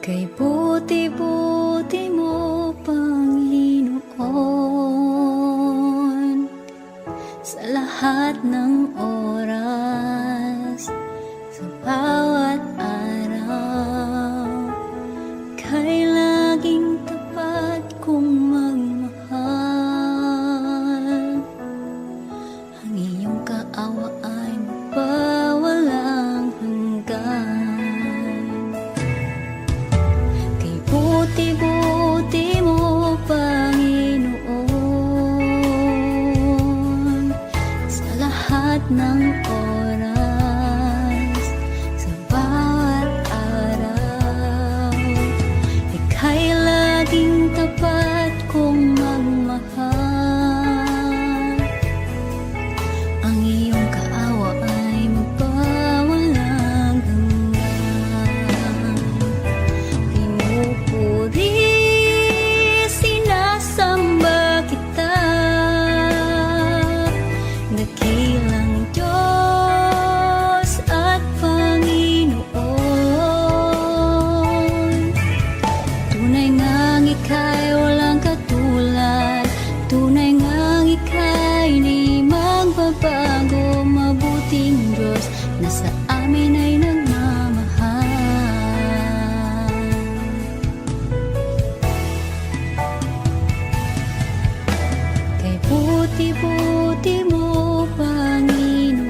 Kay buti-buti mo, Panginoon, sa lahat ng oras, sa bawat araw, kay laging tapat kong magmahal. Ang iyong kaawa ay magpawalang hanggan. Buti-buti mo, Panginoon, sa lahat ng oras, sa bawat araw, ika'y laging tapat kong magmahal. Ang iyong kaawa ay magpawalang hanggan. Pinupuri, sinasamba kita, dakilang Diyos at Panginoon. Tunay ngang ika'y walang katulad, tunay ngang ika'y di magbabago. Mabuting Diyos na sa amin ay nagmamahal. Kay buti-buti mo, Panginoon,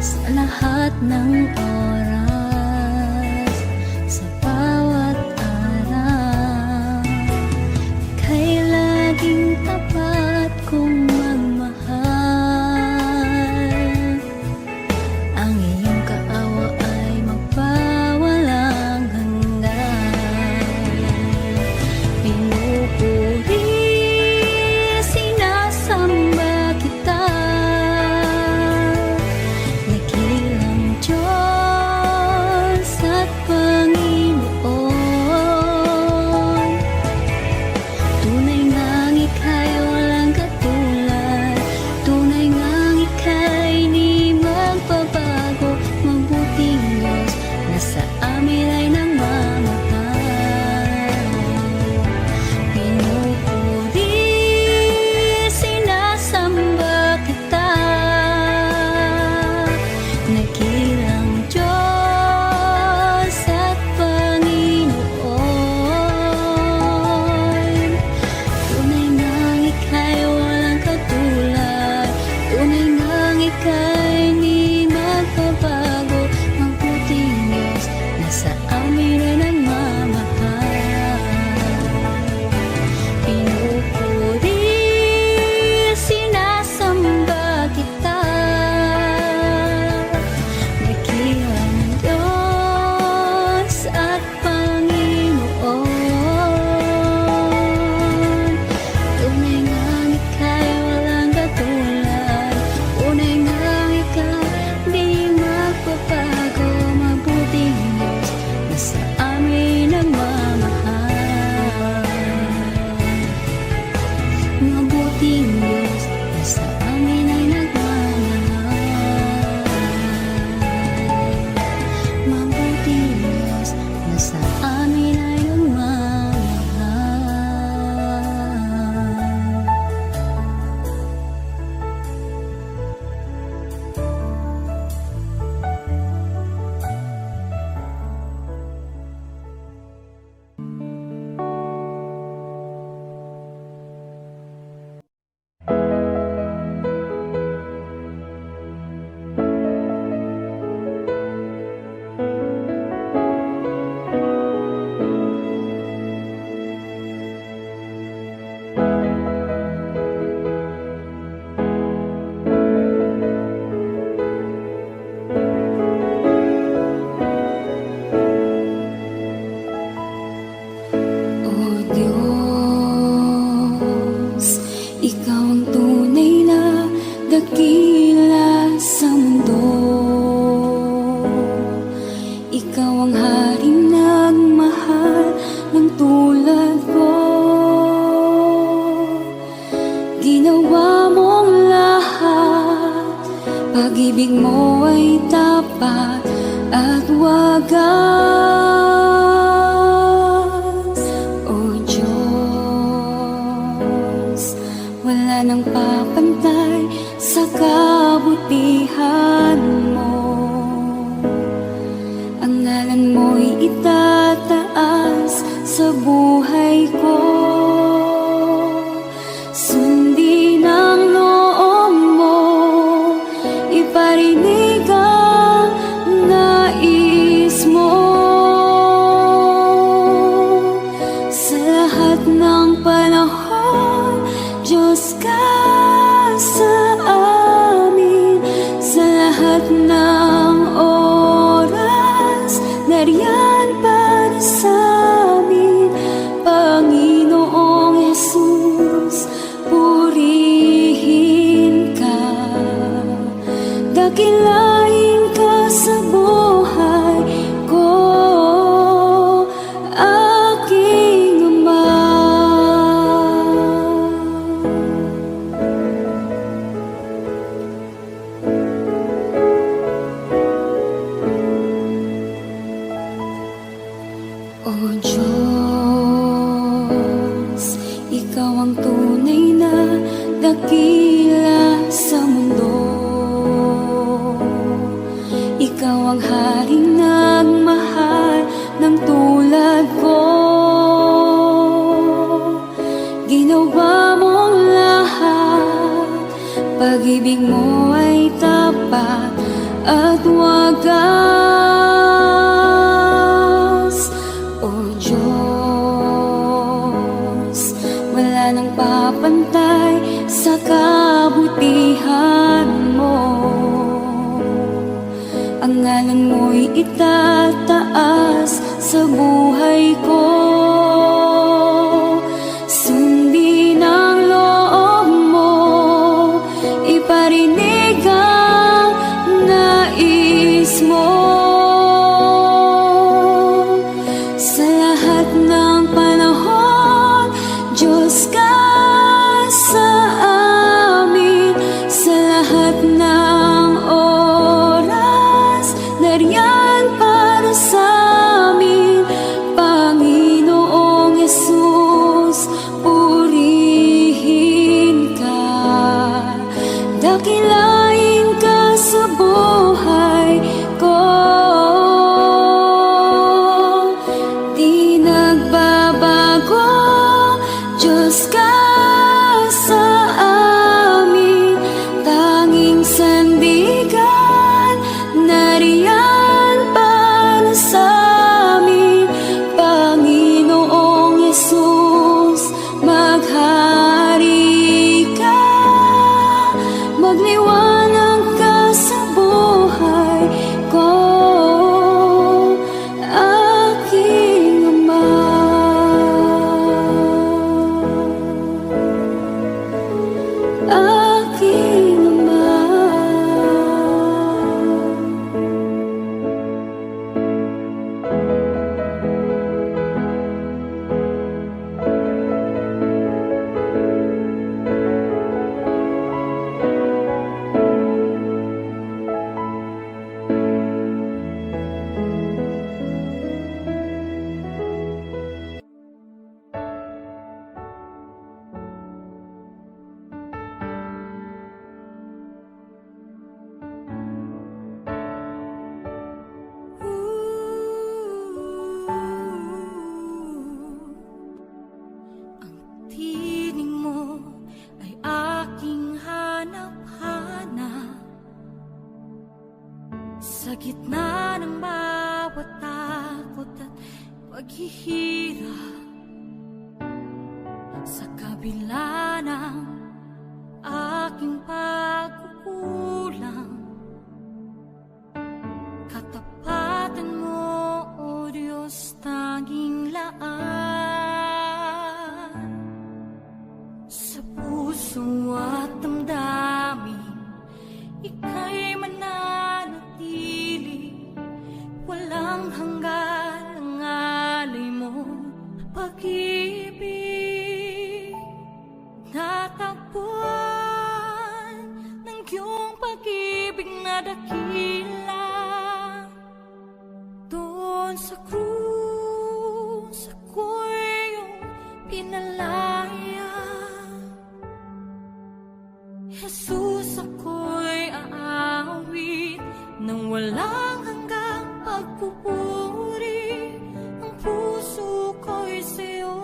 sa lahat ng oras, sa bawat araw, kay laging tapat kong magmahal. Ang iyong kaawa ay magpawalang hanggan. Pinupuri, sinasamba kita, dakilang Diyos at Panginoon. Tunay ngang ika'y walang katulad, tunay ngang ika'y di magbabago. Mabuting Diyos na sa amin ay nagmamahal. Pinupuri, sinasamba kita, dakilang Diyos at Panginoon. Tunay ngang ika'y walang katulad, tunay ngang ika'y di magbabago. Mabuting Diyos na sa amin ay nagmamahal. Pinupuri, sinasamba kita, dakilang Diyos at Panginoon. Tunay ngang ika'y walang katulad, tunay ngang ika'y di magbabago. Mabuting Diyos na sa amin nagmamahal. Mabuting Diyos na sa amin ay nagmamahal. Mabuting Diyos na sa amin ay nagmamahal. O Diyos, Ikaw ang tunay na dakila sa mundo. Ikaw ang haring nagmahal ng tulad ko. Ginawa mong lahat, pag-ibig mo ay tapat at wagas. O Diyos, wala nang papantay sa kabutihan mo. Ang ngalan mo'y itataas sa buhay ko. Sundin ang loob mo, iparinig ang nais mo. Sa lahat ng panahon, Diyos ka sa amin. Sa lahat ng oras, nariyan para sa amin. Panginoong Jesus, purihin ka. Dakilain ka sa buhay ko, aking Ama. O Diyos, ikaw ang tunay na dakila sa mundo. Ikaw ang haring nagmahal ng tulad ko. Ginawa mong lahat, pag-ibig mo ay tapat at wagas. O Diyos, wala nang papantay sa kabutihan mo. Ang ngalan mo'y itataas sa buhay ko. Sundin ang loob mo, iparinig ang nais mo. Sa lahat ng panahon, Diyos ka sa amin. Sa lahat ng oras, nariyan para sa amin. Panginoong Jesus, purihin ka. Dakilain ka sa buhay ko. Di nagbabago, Diyos ka sa amin. Tanging sandigan, nariyan para sa amin. Panginoong Jesus, maghari ka. Magliwanag ka sa buhay ko, aking Ama. Aking Ama. Ang tinig mo ay aking hanap-hanap. Sa gitna ng bawat takot at paghihirap, sa kabila ng aking pagkukulang, katapatan mo, O Diyos, tanging laan. Sa puso at damdamin, ika'y mananatili. Walang hanggan ang alay mo, pag-ibig. Natakbuhan ng iyong pag-ibig na dakila. Doon sa krus ako'y iyong pinalaya. Jesus, ako'y aawit nang walang hanggang pagpupuri. Ang puso ko'y sa'yo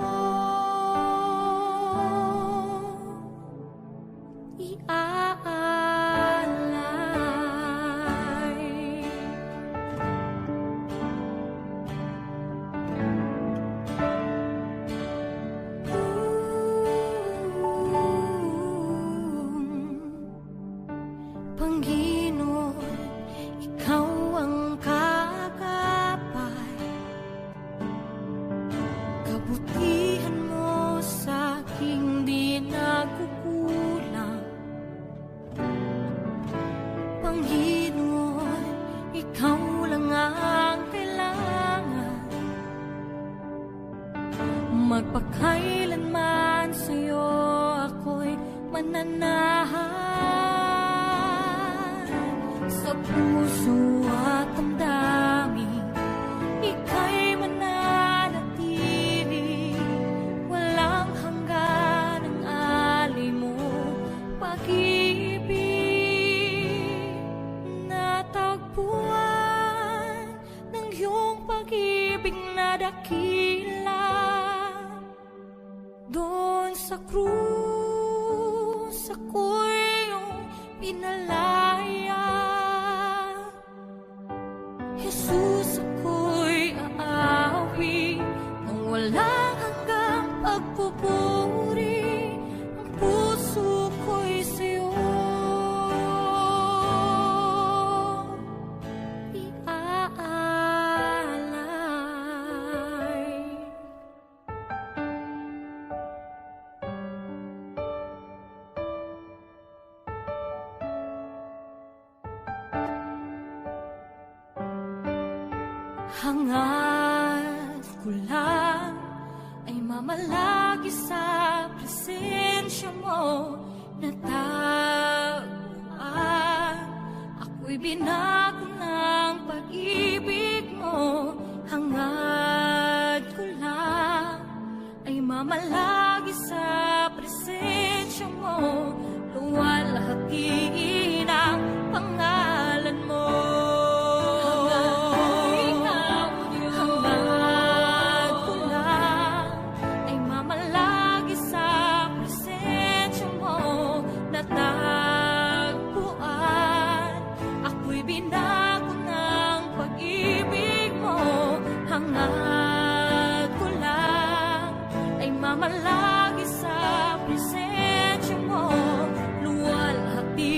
iaalay. Panginoon, ikaw ang kagabay. Kabutihan mo sa aking di nagkukulang. Panginoon, ikaw lang ang kailangan. Magpakailanman sa'yo ako'y mananahan. Sa puso at damdamin, ika'y mananatili. Walang hanggan ang alay mo, pag-ibig. Natagpuan ng iyong pag-ibig na dakila. Doon sa krus ako'y iyong pinalaya. Jesus, ako'y aawi nang walang hanggang pagpupuri. Ang puso ko'y sa'yo iaalay. Hangad ko lang ay mamalagi sa presensya mo. Natagpuan ako'y binago ng pag-ibig mo. Hangad ko lang ay mamalagi sa presensya mo. Luwalhati ng pangalan mo. Binago ng pag-ibig mo. Hangad ko lang ay mamalagi sa presensya mo. Luwalhati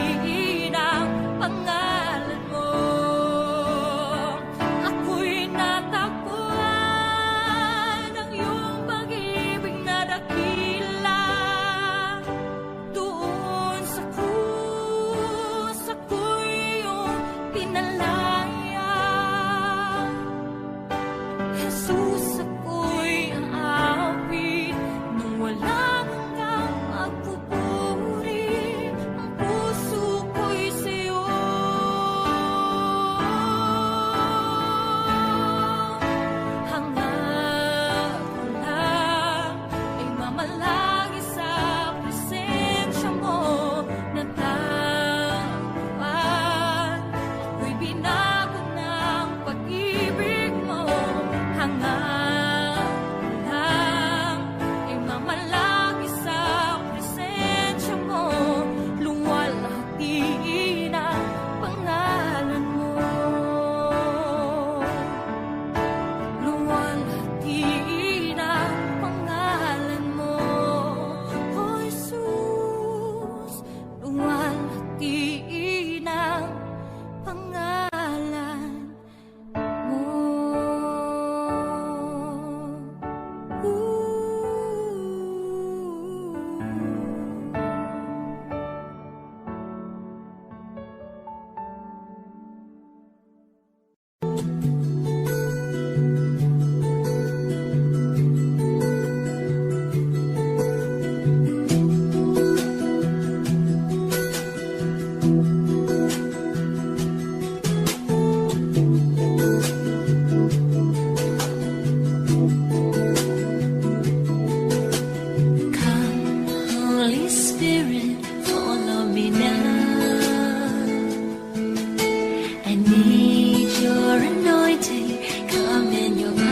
I need your anointing, come in your power.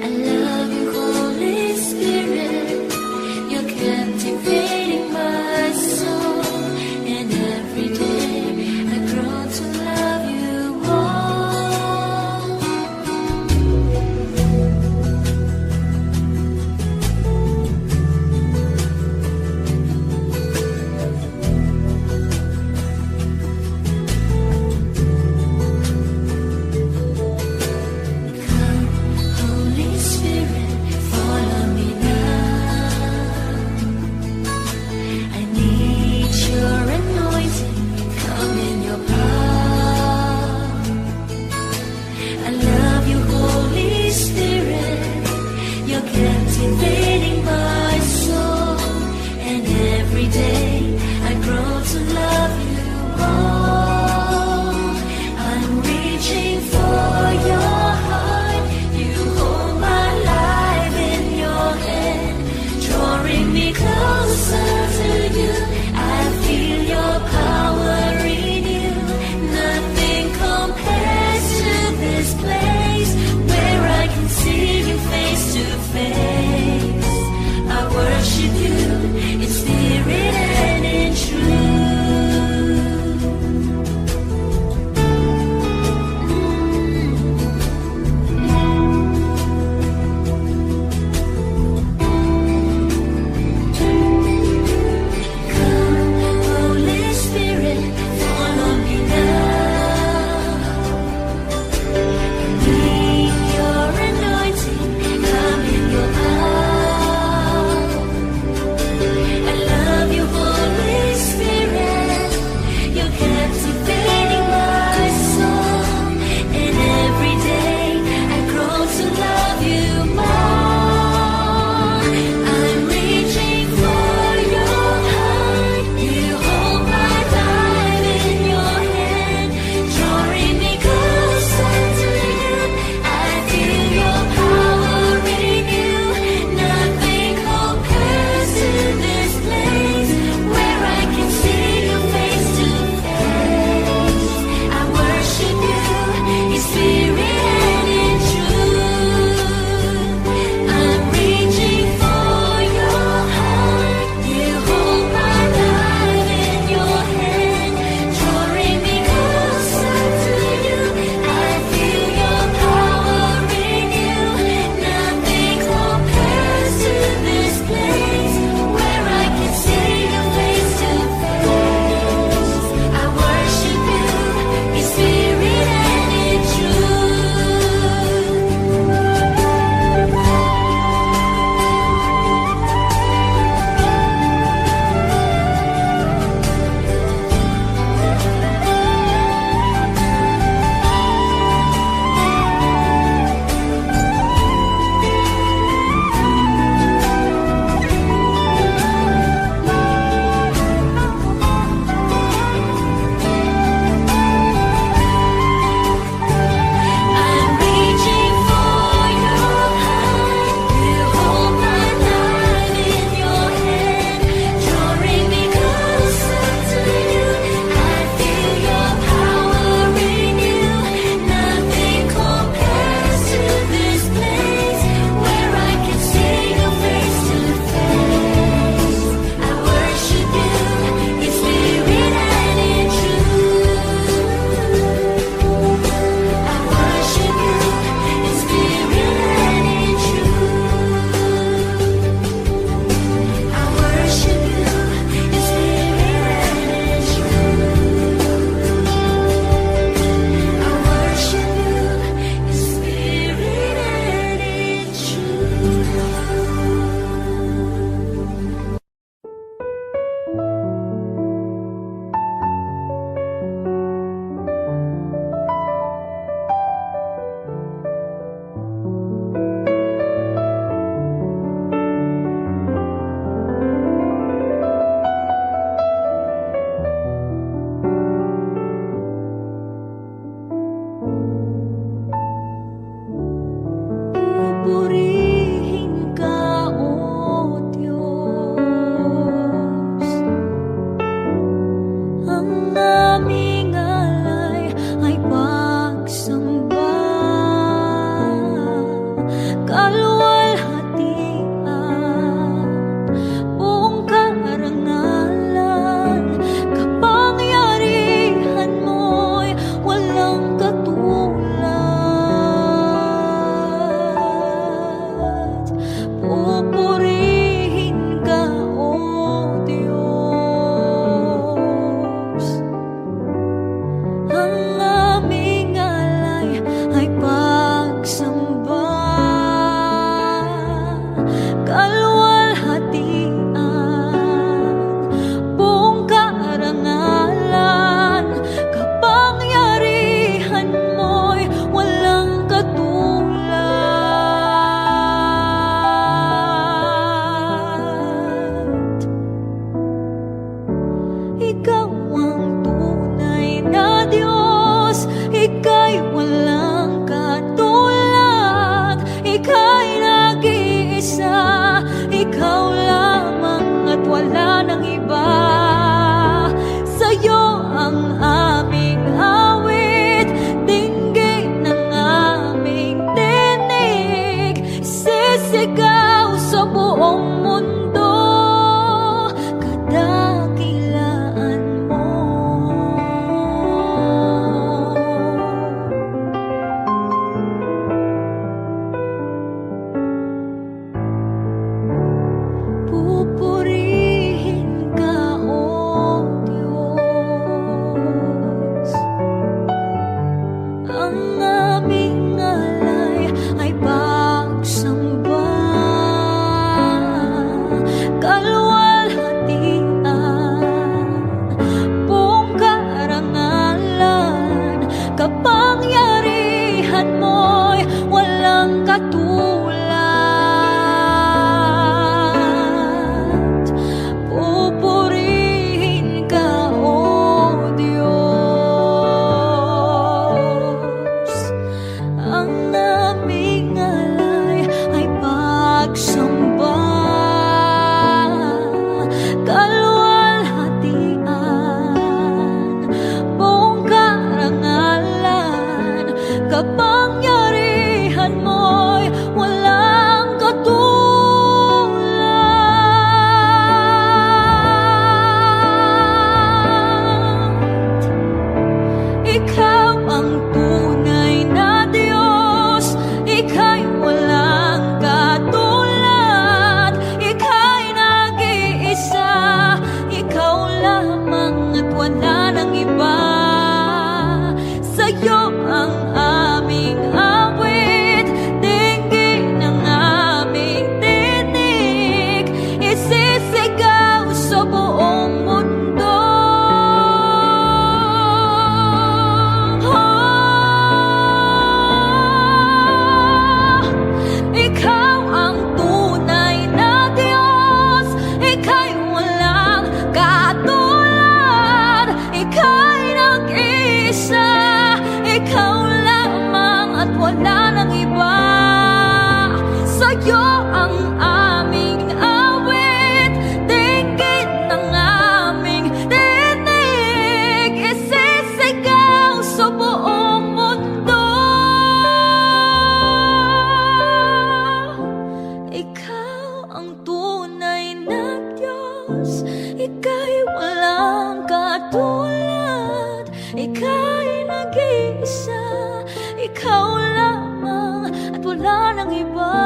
I love you, Holy Spirit, you're captivating my soul. And every day I grow to love you more. ikaw ang tunay na Diyos. Ika'y walang katulad, ika'y nag-iisa, ikaw lamang at wala nang iba. Sa'yo ang aming awit, dinggin ng aming tinig, sisigaw sa buong mundo, kadakilaan mo. Pupurihin ka, O Diyos. Ang aming alay ay pagsamba, kalwalhatian, buong karangalan, kapangyarihan mo'y walang katulad. Pupurihin ka, O Diyos. Ang aming alay ay pagsamba, kalwalhatian, buong karangalan, kapangyarihan mo'y walang katulad. Ikaw ang tunay na Diyos, ika'y walang katulad, ika'y nag-iisa, ikaw lamang at wala nang iba. Sa'yo ang aming awit, dinggin ng aming tinig, isisigaw sa buong mundo. Ikaw ang tunay na Diyos, ika'y walang katulad, ika'y nag-iisa, ikaw lamang at wala nang iba. Sa'yo ang aming awit, dinggin ng aming tinig, isisigaw sa buong mundo. Ikaw ang tunay na Diyos, ika'y walang katulad, ika'y nag-iisa, ikaw lamang at wala nang iba.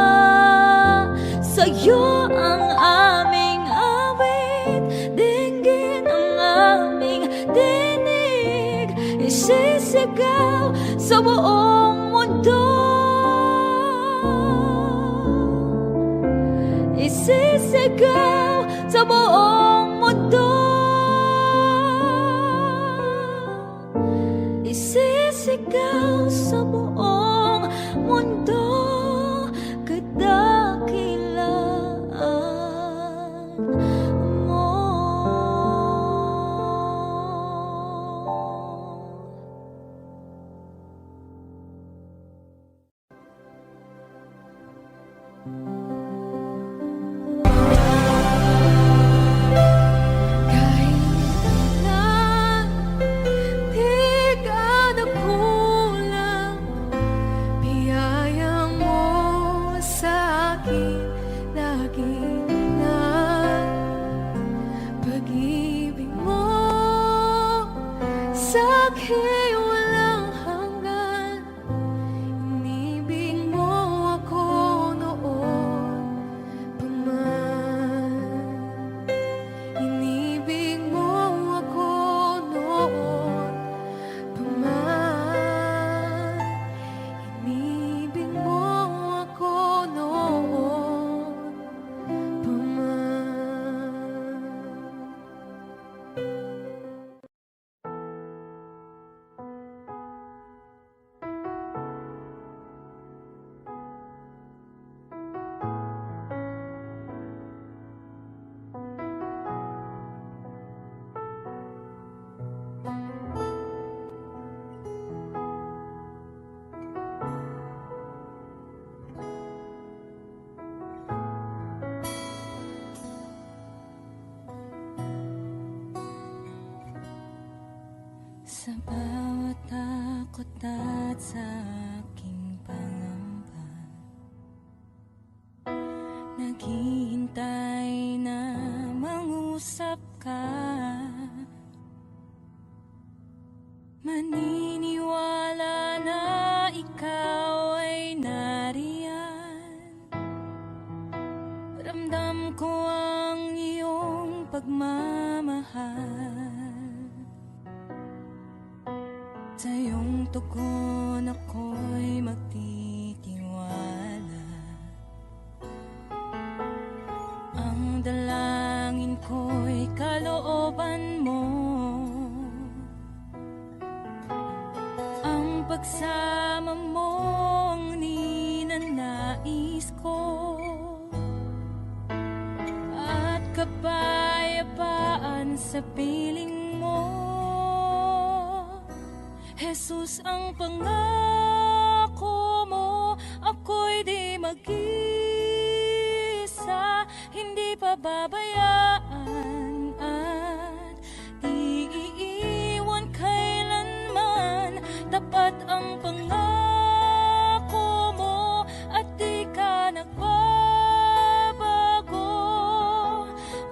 Sa'yo ang aming awit, dinggin ang aming tinig, isisigaw sa buong mundo. Isisigaw sa buong mundo, isisigaw sa buong mundo, kadakilaan mo. Sa bawat takot at sa aking pangamba, naghihintay na mangusap ka. Maniniwala na ikaw ay nariyan. Ramdam ko ang iyong pagmamahal. Sa iyong tugon ako'y magtitiwala. Ang dalangin ko'y kalooban mo. Ang pagsama mo ang ninanais ko. At kapayapaan sa piling mo. Jesus, ang pangako mo, ako'y di mag-isa, hindi pababayaan at di iiwan kailanman. Tapat ang pangako mo at di ka nagbabago.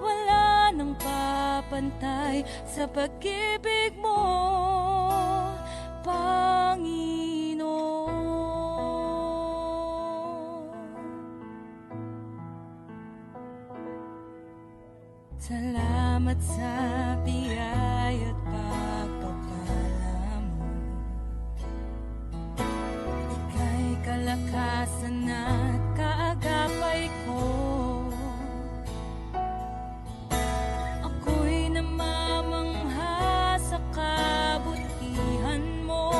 Wala nang papantay sa pag-ibig mo, Panginoon. Salamat sa biyaya at pagpapala mo. Ika'y kalakasan at kaagapay ko. Ako'y namamangha sa kabutihan mo.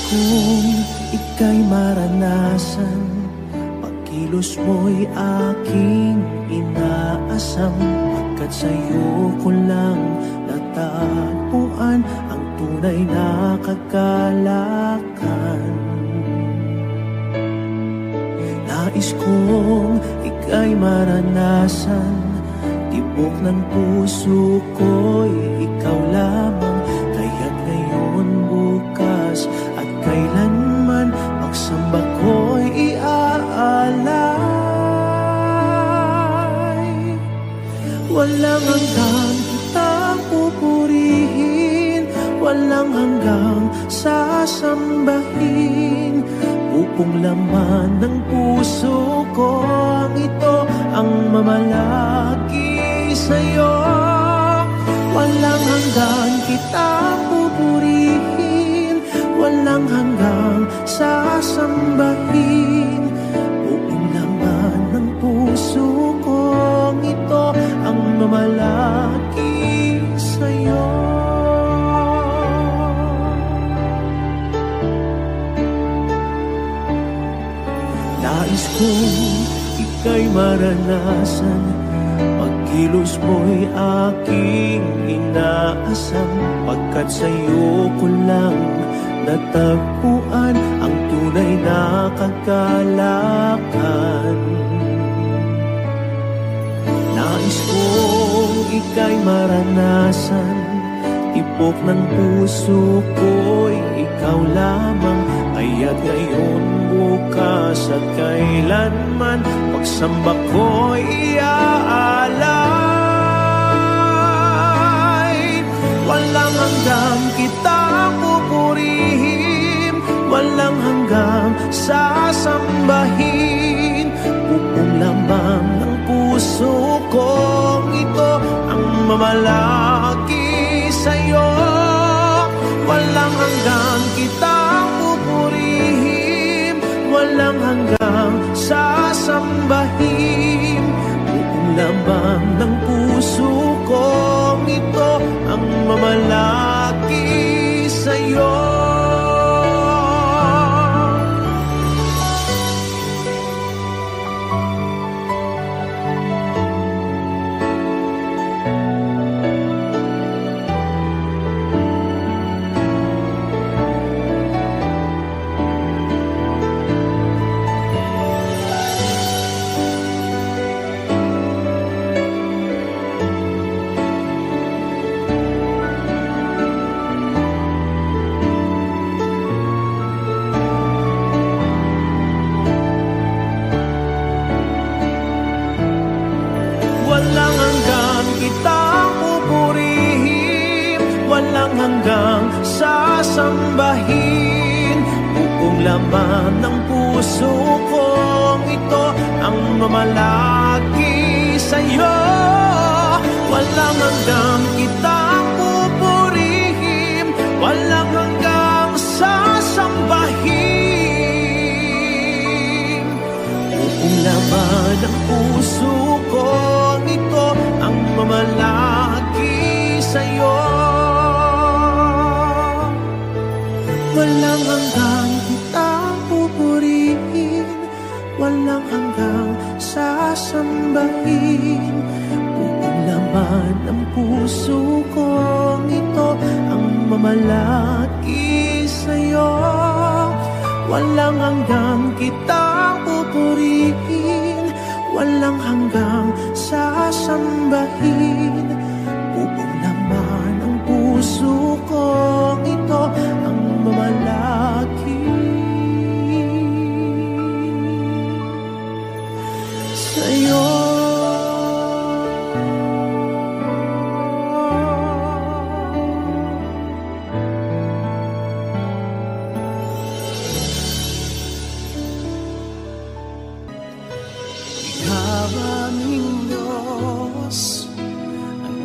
kong ika'y maranasan, pagkilos mo'y aking inaasam, pagkat sa'yo ko lang natagpuan ang tunay na kagalakan. Nais kong ika'y maranasan, tibok ng puso ko'y ikaw lamang, kaya't ngayon, bukas at kailanman, pagsamba ko'y iaalay. Walang hanggang kitang pupurihin, walang hanggang sasambahin, upong laman ng puso ko ang ito ang mamalagi sa'yo. Walang hanggan kitang pupurihin, walang hanggang sasambahin, upong laman ng puso ko ang ito ang mamalagi sa'yo. Nais kong ika'y maranasan, pagkilos mo'y aking inaasam, pagkat sa'yo ko lang natagpuan ang tunay na kagalakan. Nais kong ika'y maranasan, tibok ng puso ko'y ikaw lamang, kaya't ngayon, bukas at kailanman, pagsamba ko'y iaalay. Walang hanggang kitang pupurihin, walang hanggang sasambahin, upong lamang ng puso ko ito ang mamalagi sa'yo. Walang hanggang kitang pupurihin, walang hanggang sasambahin, upong lamang ng puso ko ito ang mamalagi sa'yo. Walang hanggang kitang pupurihin, walang hanggang sasambahin, upong laman ng puso ko ito ang mamalagi sa'yo. Walang hanggang kitang pupurihin, walang hanggang sasambahin, upong laman ng puso ko ito ang mamalagi sa'yo. Walang hanggang kitang pupurihin, walang hanggang sasambahin, upong laman ng puso ko ito ang mamalagi sa'yo. Walang hanggang kitang pupurihin, walang hanggang sasambahin, upong laman ng puso ko ito ang mamalagi sa'yo. Ikaw aming Diyos, ang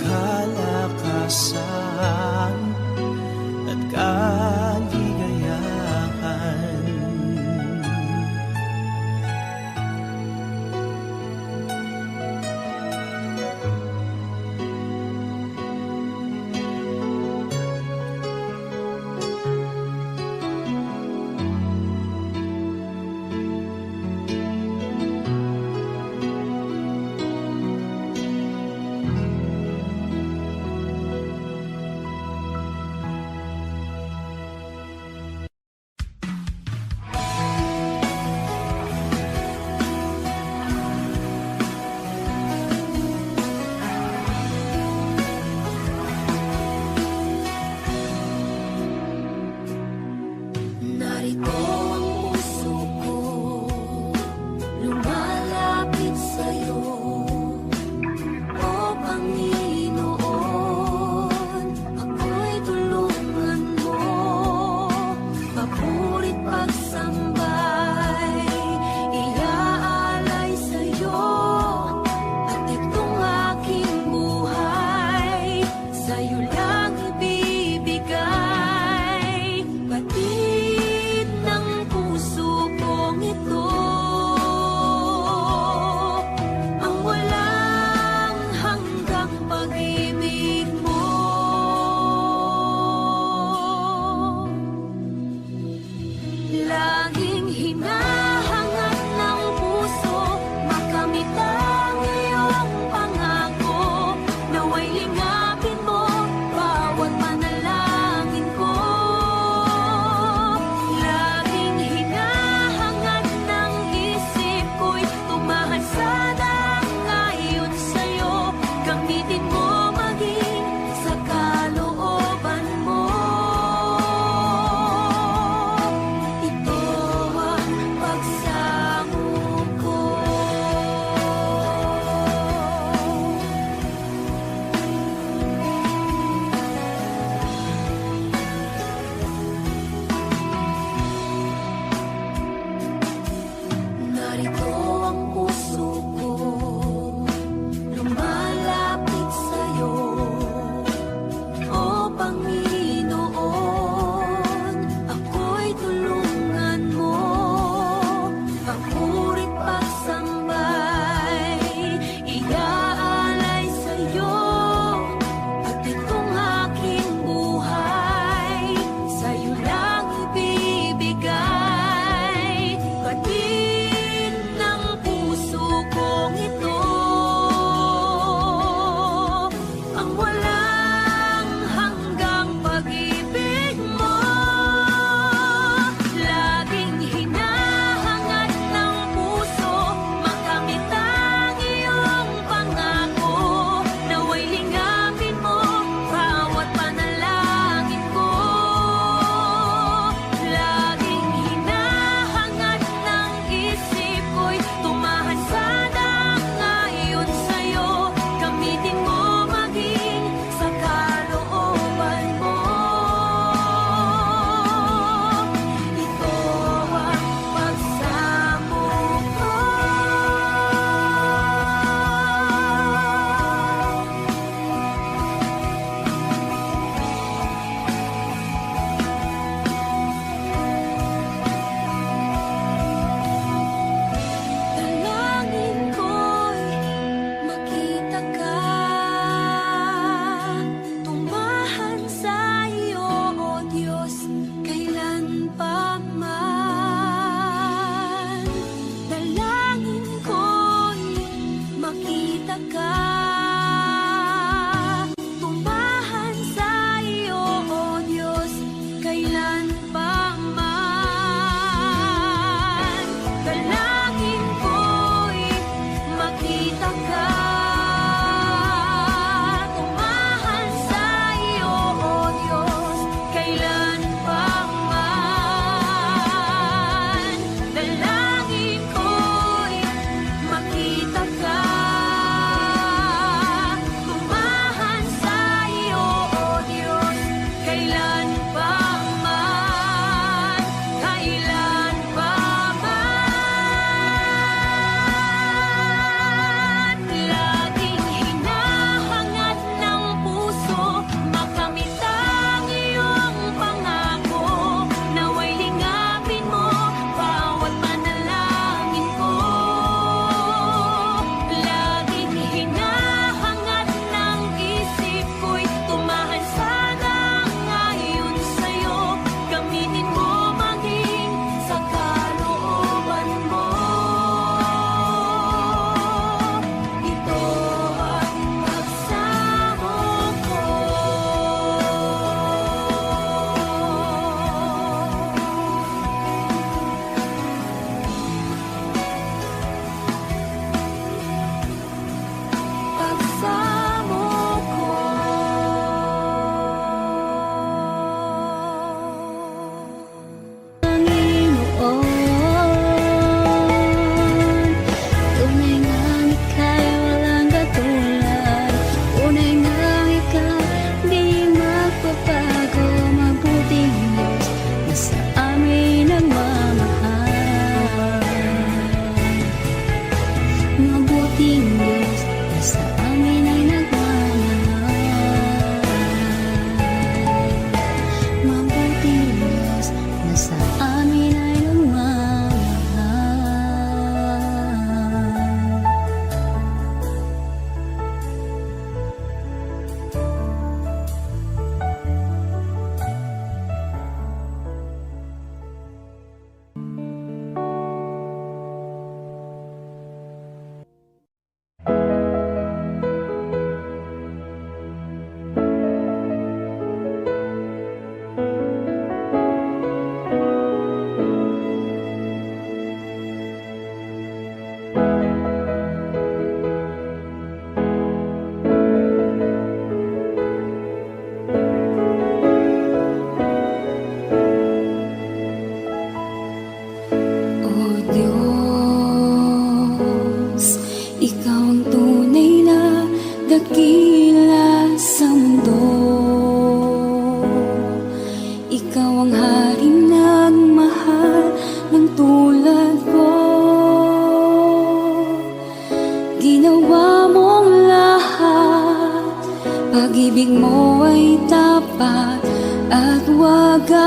at wagas.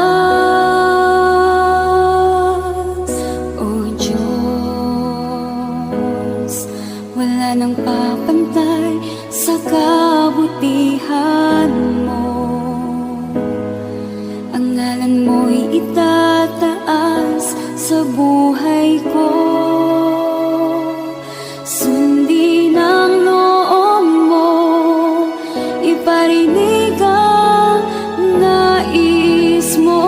O Diyos, wala nang papantay sa kabutihan mo. Ang ngalan mo'y itataas sa buhay ko. Sundin ang loob mo, iparinig ang nais mo.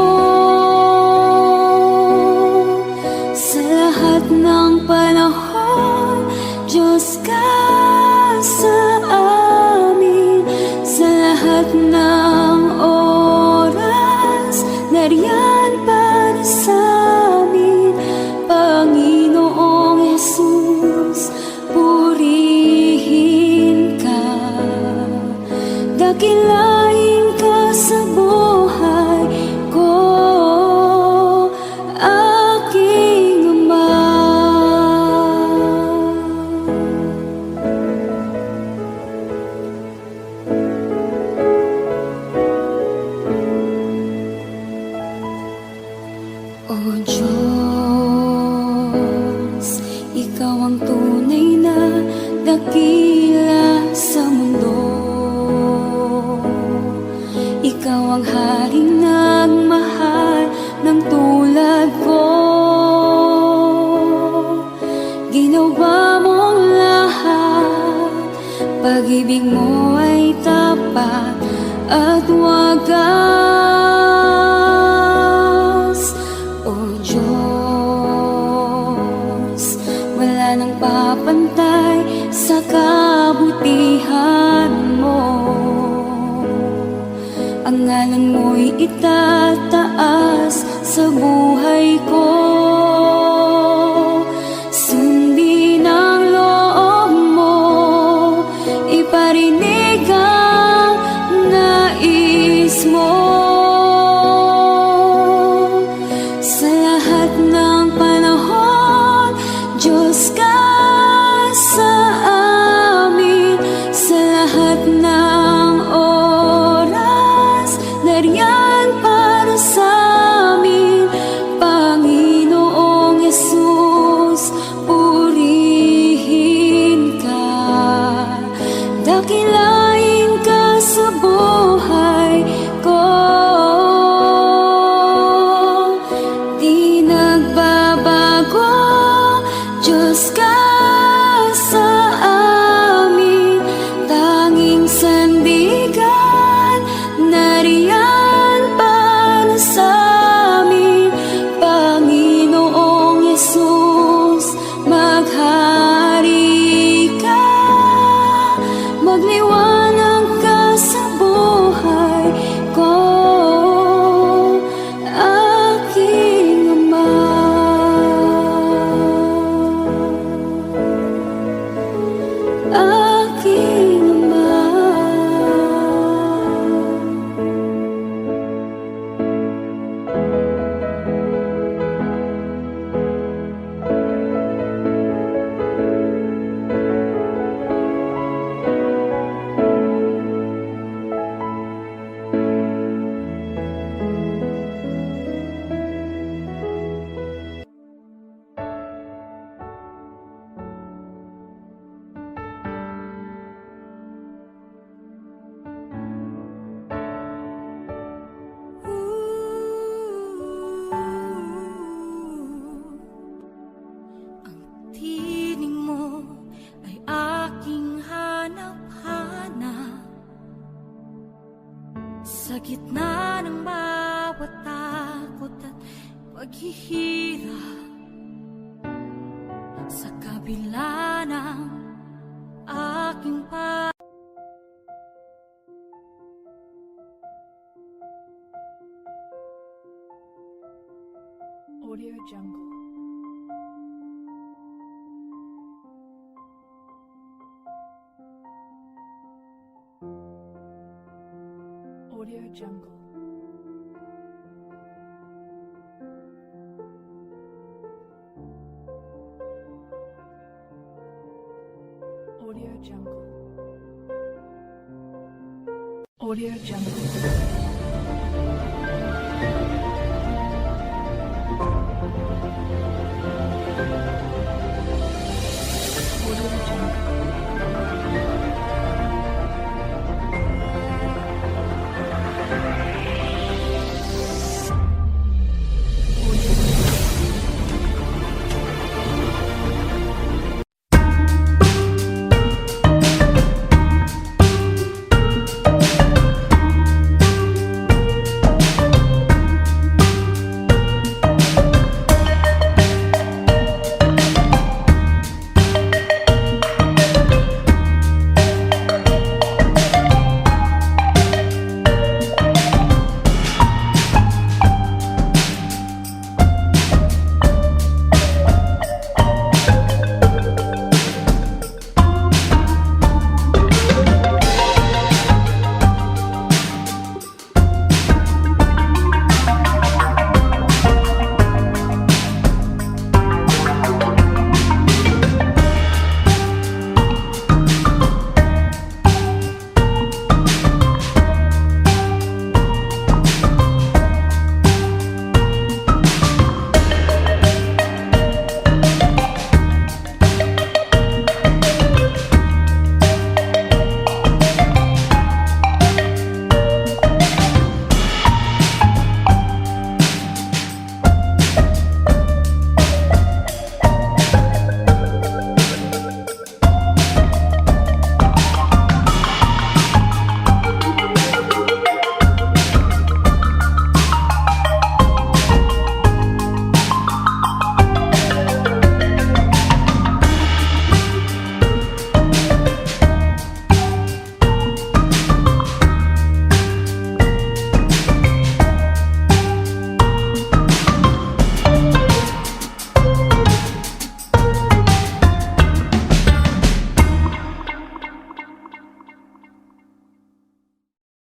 Sa lahat ng panahon, Diyos ka sa amin. Sa lahat ng oras, nariyan para sa amin. Panginoong Jesus, purihin ka. Dakilain ka sa buhay ko, aking Ama. O Diyos, ikaw ang tunay na dakila sa mundo. Ikaw ang haring nagmahal ng tulad ko. Ginawa mong lahat, pag-ibig mo ay tapat at wagas. O Diyos, wala nang papantay sa kabutihan mo. Ang ngalan mo'y itataas sa buhay ko. Sundin ang loob mo, iparinig ang nais mo. Sa lahat ng panahon, Diyos ka sa amin. Sa lahat ng oras, nariyan para sa amin. Panginoong Jesus, purihin ka. Dakilain ka sa buhay ko. Di nagbabago, Diyos ka sa amin. Tanging sandigan, nariyan para sa amin. Panginoong Jesus, maghari ka. Magliwanag ka sa buhay ko, aking Ama. Aking Ama. Ang tinig mo ay aking hanap-hanap. Sa gitna ng bawat takot at paghihirap, sa kabila ng aking Audio Jungle. Audio Jungle. Audio Jungle. Audio Jungle.